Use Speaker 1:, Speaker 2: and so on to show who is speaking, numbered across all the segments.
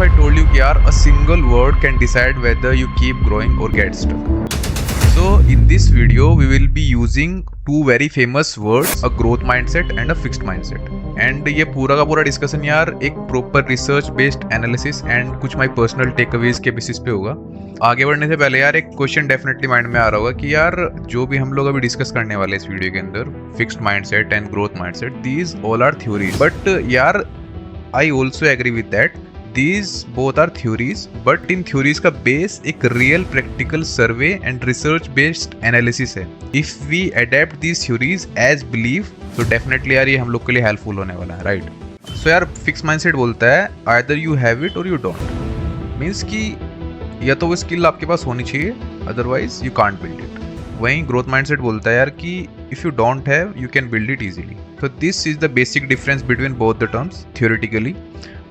Speaker 1: I told you कि यार a single word can decide whether you keep growing or get stuck. So in this video we will be using two very famous words, a growth mindset and a fixed mindset. And ये पूरा का पूरा discussion यार एक proper research based analysis and कुछ my personal takeaways के basis पे होगा. आगे बढ़ने से पहले यार एक क्वेश्चन डेफिनेटली माइंड में आ रहा होगा कि यार जो भी हम लोग अभी डिस्कस करने वाले इस वीडियो के अंदर, fixed mindset and growth mindset, these all are theories. But यार I also agree with that these both are theories, but in theories का बेस एक real practical survey and research based analysis है. If we adapt these theories as belief तो definitely यार ये हम लोग के लिए हेल्पफुल होने वाला है, राइट? सो यार फिक्स माइंडसेट बोलता है either you have it or you don't. Means कि या तो वो स्किल आपके पास होनी चाहिए, otherwise you can't build it. वहीं ग्रोथ माइंडसेट बोलता है यार कि if you don't have you can build it easily. तो this is the basic difference between both the terms theoretically.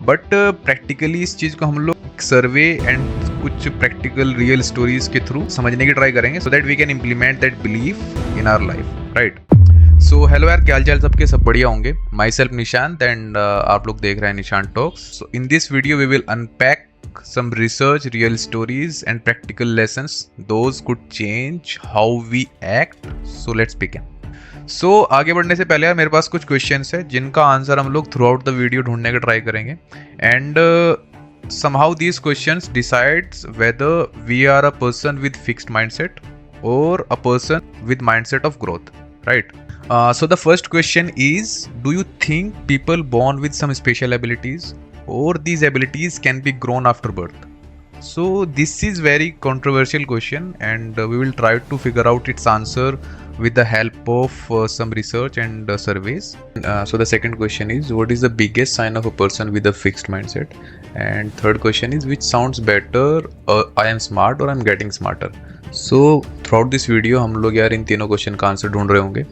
Speaker 1: But practically इस चीज़ को हम लोग सर्वे एंड कुछ प्रैक्टिकल रियल स्टोरीज के थ्रू समझने की ट्राई करेंगे so that we can implement that belief in our life, right? So hello यार, क्या हाल चाल सबके? सब बढ़िया होंगे. माई सेल्फ निशांत एंड आप लोग देख रहे हैं Nishant talks. So in this video we will unpack some research, real stories and practical lessons. Those could change how we act. So let's begin. So आगे बढ़ने से पहले यार मेरे पास कुछ क्वेश्चंस है जिनका आंसर हम लोग थ्रू आउट द वीडियो ढूंढने का ट्राई करेंगे. And somehow these questions decides whether we are a person with fixed mindset or a person with mindset of growth, right? So the first question is, do you think people born with some special abilities or these abilities can be grown after birth? So this is very controversial question and we will try to figure out its answer with the help of some research and surveys. So the second question is, what is the biggest sign of a person with a fixed mindset? And third question is, which sounds better, I am smart or I am getting smarter? So throughout this video हम लोग यार इन तीनों question का answer ढूंढ रहे होंगे.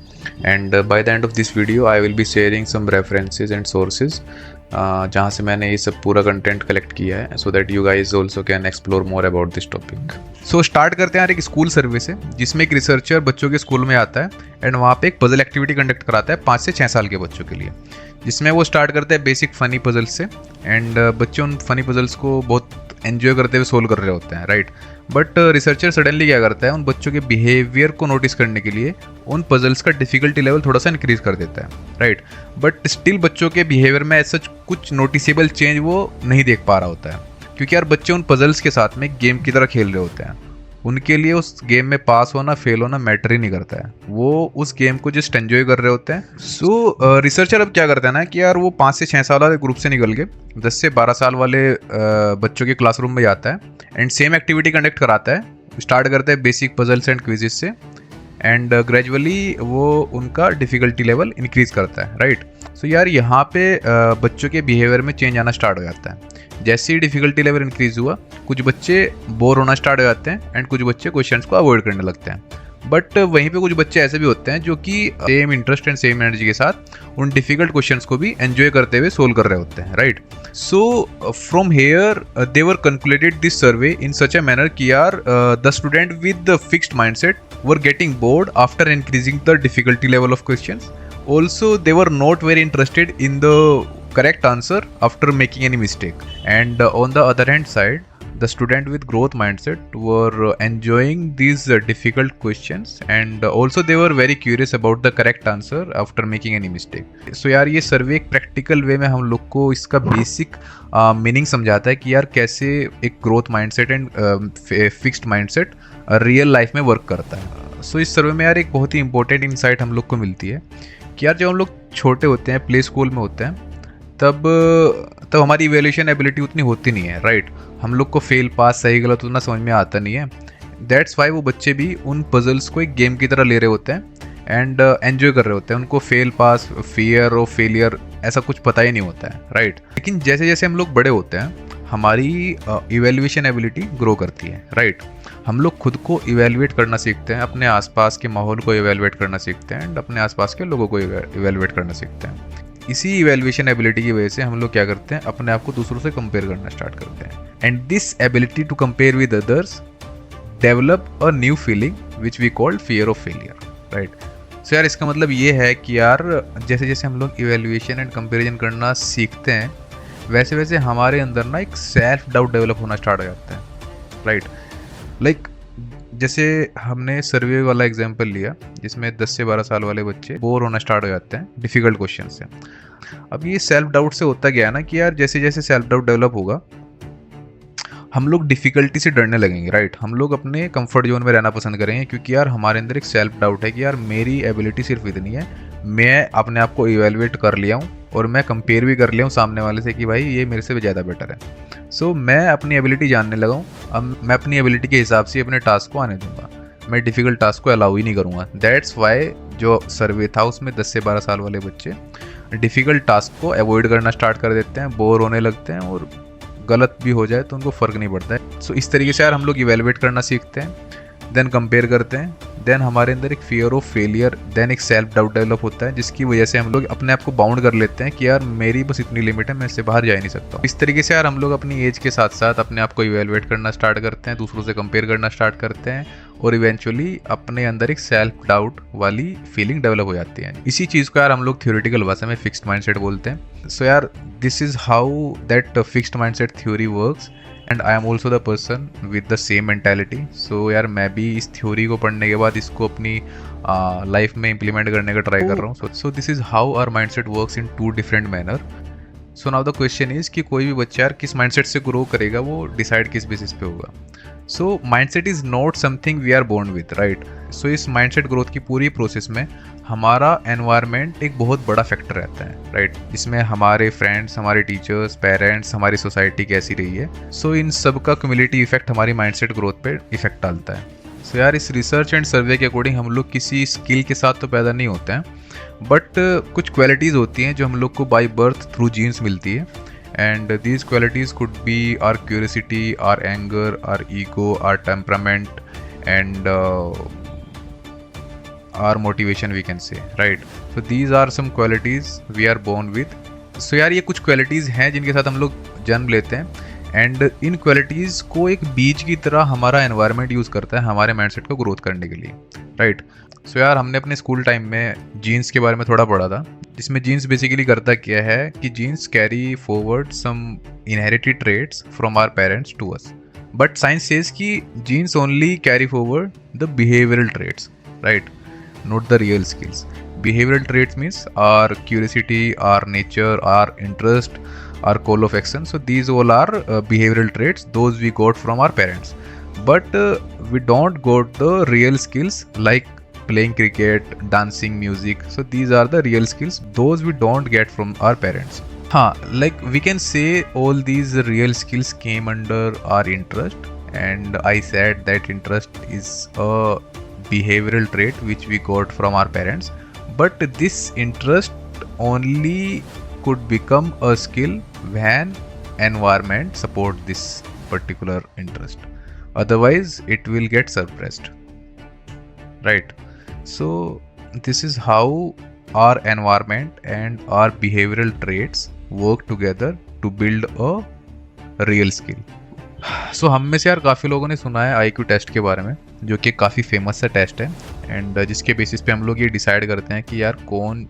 Speaker 1: And by the end of this video I will be sharing some references and sources जहाँ से मैंने ये सब पूरा कंटेंट कलेक्ट किया है so that you guys also can explore more about this topic. So start करते हैं यार एक स्कूल सर्वे से, जिसमें एक रिसर्चर बच्चों के स्कूल में आता है एंड वहाँ पे एक पजल एक्टिविटी कंडक्ट कराता है 5 से 6 साल के बच्चों के लिए, जिसमें वो स्टार्ट करते हैं बेसिक फनी पजल्स से. एंड बच्चे उन फनी पजल्स को बहुत एंजॉय करते हुए सोल्व कर रहे होते हैं, राइट? बट रिसर्चर सडनली क्या करता है, उन बच्चों के बिहेवियर को नोटिस करने के लिए उन पजल्स का डिफिकल्टी लेवल थोड़ा सा इंक्रीज कर देता है, राइट? बट स्टिल बच्चों के बिहेवियर में ऐसा कुछ नोटिसेबल चेंज वो नहीं देख पा रहा होता है, क्योंकि यार बच्चे उन पजल्स के साथ में गेम की तरह खेल रहे होते हैं. उनके लिए उस गेम में पास होना फेल होना मैटर ही नहीं करता है, वो उस गेम को जस्ट एंजॉय कर रहे होते हैं. सो रिसर्चर अब क्या करता है ना कि यार वो 5 से 6 साल वाले ग्रुप से निकल के 10 से 12 साल वाले बच्चों के क्लासरूम में जाता है एंड सेम एक्टिविटी कंडक्ट कराता है. स्टार्ट करता है बेसिक पजल्स एंड क्विजेस से एंड ग्रेजुअली वो उनका डिफिकल्टी लेवल इंक्रीज करता है, राइट? सो यार यहाँ पे बच्चों के बिहेवियर में चेंज आना स्टार्ट हो जाता है. जैसे ही डिफिकल्टी लेवल इंक्रीज हुआ, कुछ बच्चे बोर होना स्टार्ट हो जाते हैं एंड कुछ बच्चे क्वेश्चंस को अवॉइड करने लगते हैं. बट वहीं पे कुछ बच्चे ऐसे भी होते हैं जो कि same interest and same energy के साथ उन डिफिकल्ट क्वेश्चंस को भी एंजॉय करते हुए सोल्व कर रहे होते हैं, right? So from here they were concluded this survey in such a manner कि यार the student with the fixed mindset were getting bored after increasing the difficulty level of questions. Also they were not very interested in the correct answer after making any mistake. And on the other hand side, the student with growth mindset were enjoying these difficult questions and also they were very curious about the correct answer after making any mistake. So यार ये सर्वे एक practical way में हम लोग को इसका basic meaning समझाता है कि यार कैसे एक growth mindset and fixed mindset real life में वर्क करता है. सो इस सर्वे में यार एक बहुत ही इंपॉर्टेंट इंसाइट हम लोग को मिलती है कि यार जब हम लोग छोटे होते हैं, प्ले स्कूल में होते हैं, तब हमारी इवैल्यूएशन एबिलिटी उतनी होती नहीं है, राइट? हम लोग को फेल पास सही गलत उतना समझ में आता नहीं है. दैट्स वाई वो बच्चे भी उन पजल्स को एक गेम की तरह ले रहे होते हैं एंड एंजॉय कर रहे होते हैं. उनको फेल पास, फियर और फेलियर ऐसा कुछ पता ही नहीं होता है, राइट? लेकिन जैसे जैसे हम लोग बड़े होते हैं हमारी इवैल्यूएशन एबिलिटी ग्रो करती है, राइट? हम लोग खुद को इवैल्यूएट करना सीखते हैं, अपने आसपास के माहौल को इवैल्यूएट करना सीखते हैं एंड अपने आसपास के लोगों को इवैल्यूएट करना सीखते हैं. इसी इवैल्यूएशन एबिलिटी की वजह से हम लोग क्या करते हैं, अपने आप को दूसरों से कंपेयर करना स्टार्ट करते हैं. And this ability to compare with others develop a new feeling which we called fear of failure, right? So यार इसका मतलब ये है कि यार जैसे जैसे हम लोग इवैल्यूएशन एंड कंपेरिजन करना सीखते हैं वैसे वैसे हमारे अंदर ना एक सेल्फ डाउट डेवलप होना स्टार्ट हो जाता है, राइट। लाइक जैसे हमने सर्वे वाला एग्जांपल लिया, जिसमें 10 से 12 साल वाले बच्चे बोर होना स्टार्ट हो जाते हैं डिफिकल्ट क्वेश्चन से। अब ये सेल्फ डाउट से होता गया ना कि यार जैसे जैसे सेल्फ डाउट डेवलप होगा, हम लोग डिफिकल्टी से डरने लगेंगे, राइट। हम लोग अपने कंफर्ट जोन में रहना पसंद करेंगे, क्योंकि यार हमारे अंदर एक सेल्फ डाउट है कि यार मेरी एबिलिटी सिर्फ इतनी है, मैं अपने आप को इवेलुएट कर लिया हूँ और मैं कंपेयर भी कर लिया हूँ सामने वाले से कि भाई ये मेरे से भी ज़्यादा बेटर है। सो मैं अपनी एबिलिटी जानने लगा हूँ, अब मैं अपनी एबिलिटी के हिसाब से अपने टास्क को आने दूंगा, मैं डिफ़िकल्ट टास्क को अलाउ ही नहीं करूँगा। दैट्स वाई जो सर्वे था उसमें 10 से 12 साल वाले बच्चे डिफ़िकल्ट टास्क को अवॉइड करना स्टार्ट कर देते हैं, बोर होने लगते हैं, और गलत भी हो जाए तो उनको फ़र्क नहीं पड़ता है। सो इस तरीके से यार हम लोग इवेलुएट करना सीखते हैं, देन कंपेयर करते हैं, देन हमारे अंदर एक फियर ऑफ फेलियर, देन एक सेल्फ डाउट डेवलप होता है, जिसकी वजह से हम लोग अपने आप को बाउंड कर लेते हैं कि यार मेरी बस इतनी लिमिट है, मैं इससे बाहर जा ही नहीं सकता। इस तरीके से यार हम लोग अपनी एज के साथ साथ अपने आप को इवेलुएट करना स्टार्ट करते हैं, दूसरों से कंपेयर करना स्टार्ट करते हैं, और इवेंचुअली अपने अंदर एक सेल्फ डाउट वाली फीलिंग डेवलप हो जाती है। इसी चीज़ को यार हम लोग थ्योरेटिकल भाषा में फिक्स्ड माइंडसेट बोलते हैं। सो यार this is how that fixed mindset theory works, and I am also the person with the same mentality. So यार मैं भी इस थ्योरी को पढ़ने के बाद इसको अपनी लाइफ में इम्प्लीमेंट करने का ट्राई कर रहा हूँ। So this is how our mindset works in 2 different manner. So now the question is कि कोई भी बच्चा यार किस माइंडसेट से ग्रो करेगा, वो डिसाइड किस बेसिस पे होगा। So mindset is not something we are born with, right. So इस माइंडसेट ग्रोथ की पूरी प्रोसेस में हमारा एनवायरनमेंट एक बहुत बड़ा फैक्टर रहता है, राइट। इसमें हमारे फ्रेंड्स, हमारे टीचर्स, पेरेंट्स, हमारी सोसाइटी कैसी रही है, सो इन सब का क्यूमुलेटिव इफेक्ट हमारी माइंडसेट ग्रोथ पे इफेक्ट डालता है। सो यार इस रिसर्च एंड सर्वे के अकॉर्डिंग हम लोग किसी स्किल के साथ तो पैदा नहीं होते हैं, बट कुछ क्वालिटीज़ होती हैं जो हम लोग को बाय बर्थ थ्रू जीन्स मिलती है, and these qualities could be or curiosity, or anger, or ego, or temperament, and our motivation we can say, right? So these are some qualities we are born with. So यार ये कुछ qualities हैं जिनके साथ हम लोग जन्म लेते हैं, एंड इन क्वालिटीज़ को एक बीज की तरह हमारा एनवायरनमेंट यूज़ करता है हमारे माइंडसेट को ग्रोथ करने के लिए, राइट। सो यार हमने अपने स्कूल टाइम में जीन्स के बारे में थोड़ा पढ़ा था, जिसमें जीन्स बेसिकली करता क्या है कि genes carry forward some inherited traits from our parents to us, but science says कि genes only carry forward the behavioural traits, right, not the real skills. Behavioral traits means our curiosity, our nature, our interest, our call of action. So these all are behavioral traits. Those we got from our parents. But we don't got the real skills like playing cricket, dancing, music. So these are the real skills. Those we don't get from our parents. Like we can say all these real skills came under our interest, and I said that interest is a behavioral trait which we got from our parents, but this interest only could become a skill when environment support this particular interest, otherwise it will get suppressed, right? So this is how our environment and our behavioral traits work together to build a real skill. सो हम में से यार काफ़ी लोगों ने सुना है IQ test के बारे में, जो कि काफ़ी फेमस सा टेस्ट है, एंड जिसके बेसिस पे हम लोग ये डिसाइड करते हैं कि यार कौन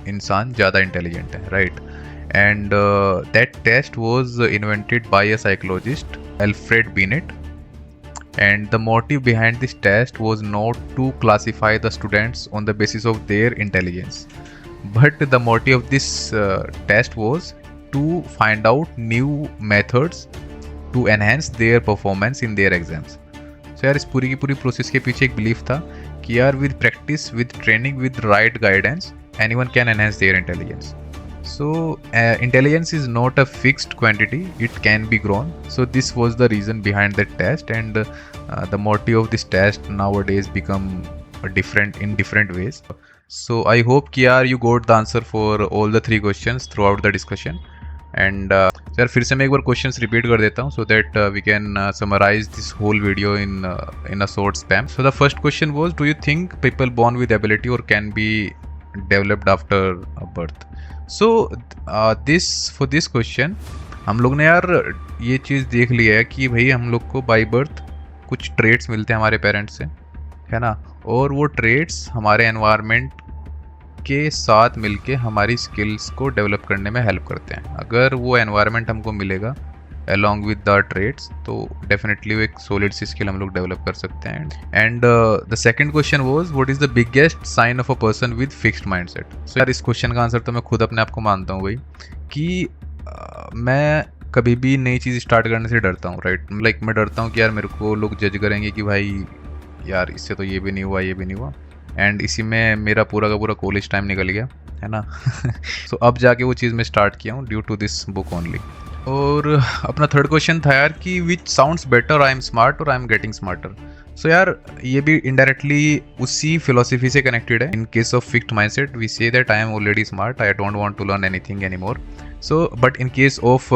Speaker 1: इंसान ज़्यादा इंटेलिजेंट है, right. And that test was invented by a psychologist Alfred Binet, and the motive behind this test was not to classify the students on the basis of their intelligence, but the motive of this test was to find out new methods to enhance their performance in their exams. So यार इस पूरी की पूरी process के पीछे एक belief था कि यार with practice, with training, with right guidance, anyone can enhance their intelligence. So intelligence is not a fixed quantity, it can be grown. So this was the reason behind that test, and the motive of this test nowadays become different in different ways. So I hope कि यार you got the answer for all the 3 questions throughout the discussion. And sir फिर से मैं एक बार questions repeat कर देता हूँ, so that we can summarise this whole video in a short spam. So the first question was, do you think people born with ability और can be developed after birth? So for this question हम लोग ने यार ये चीज़ देख लिया है कि भाई हम लोग को बाई बर्थ कुछ ट्रेट्स मिलते हैं हमारे पेरेंट्स से, है ना, और वो ट्रेट्स हमारे एनवायरनमेंट के साथ मिलके हमारी स्किल्स को डेवलप करने में हेल्प करते हैं। अगर वो एनवायरनमेंट हमको मिलेगा along with the traits, तो डेफिनेटली वो एक सॉलिड सी स्किल हम लोग डेवलप कर सकते हैं। And the second question was what is the biggest sign of a person with fixed mindset. So यार इस क्वेश्चन का आंसर तो मैं खुद अपने आप को मानता हूँ भाई कि मैं कभी भी नई चीज़ स्टार्ट करने से डरता हूँ, राइट। लाइक मैं डरता हूँ कि यार मेरे को लोग जज करेंगे कि भाई यार इससे तो ये भी नहीं हुआ, ये भी नहीं हुआ। एंड इसी में मेरा पूरा का पूरा कॉलेज टाइम निकल गया, है ना। सो अब जाके वो चीज़ मैं स्टार्ट किया हूँ due to this book only. और अपना थर्ड क्वेश्चन था यार कि which sounds better, I am smart और I am getting smarter. So यार ये भी इनडायरेक्टली उसी फिलोसफी से कनेक्टेड है। In case of fixed mindset we say that I am already smart, I don't want to learn anything any more. So but in case of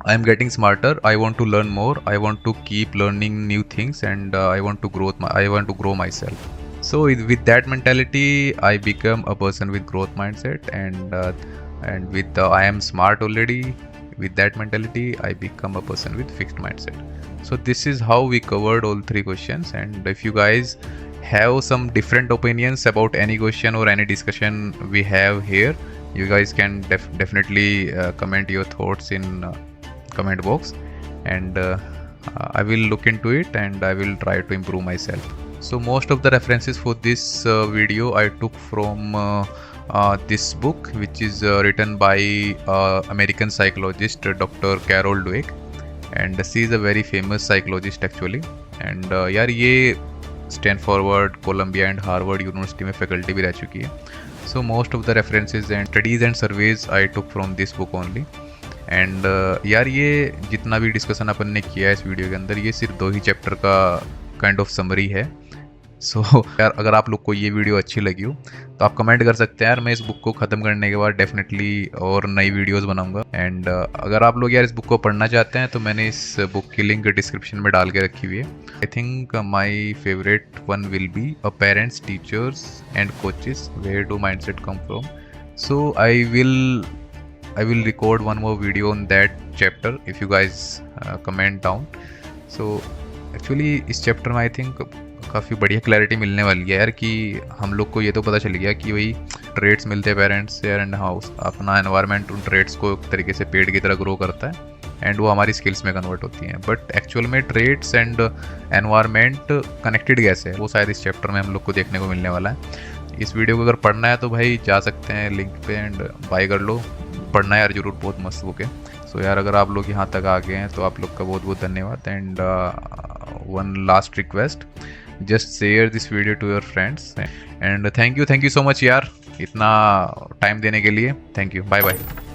Speaker 1: I am getting smarter, I want to learn more, I want to keep learning new things, and I want to grow myself. So with that mentality I become a person with growth mindset, and with I am smart already, with that mentality I become a person with fixed mindset. So this is how we covered all three questions, and if you guys have some different opinions about any question or any discussion we have here, you guys can definitely comment your thoughts in comment box, and I will look into it and I will try to improve myself. So most of the references for this video I took from this book, which is written by American psychologist Dr. Carol Dweck, and she is a very famous psychologist actually, and यार ये Stanford, Columbia and Harvard university में faculty भी रह चुकी है। So most of the references and studies and surveys I took from this book only. And यार ये जितना भी डिस्कशन अपन ने किया है इस वीडियो के अंदर, ये सिर्फ 2 ही चैप्टर का काइंड ऑफ समरी है। सो यार अगर आप लोग को ये वीडियो अच्छी लगी हो तो आप कमेंट कर सकते हैं यार, मैं इस बुक को ख़त्म करने के बाद डेफिनेटली और नई वीडियोस बनाऊंगा। एंड अगर आप लोग यार इस बुक को पढ़ना चाहते हैं तो मैंने इस बुक की लिंक डिस्क्रिप्शन में डाल के रखी हुई है। I think my favourite one will be a parents, teachers and coaches, where do mindset come from. So I will record one more video on that chapter if you guys comment down. So actually इस chapter में I think काफ़ी बढ़िया clarity मिलने वाली है यार, कि हम लोग को ये तो पता चल गया कि भाई ट्रेड्स मिलते हैं पेरेंट्स से एंड हाउस, अपना एनवायरनमेंट उन ट्रेड्स को एक तरीके से पेड़ की तरह ग्रो करता है एंड वो हमारी स्किल्स में कन्वर्ट होती हैं। बट एक्चुअल में ट्रेड्स एंड एनवायरनमेंट कनेक्टेड कैसे है वो शायद इस चैप्टर में हम लोग को देखने को मिलने वाला है। इस वीडियो को अगर पढ़ना है तो भाई जा सकते हैं लिंक पे एंड बाय कर लो। पढ़ना है यार जरूर, बहुत मस्त बुक है। सो यार अगर आप लोग यहाँ तक आ गए हैं तो आप लोग का बहुत बहुत धन्यवाद। And one last request, just share this video to your friends and thank you so much यार इतना टाइम देने के लिए। Thank you, bye bye.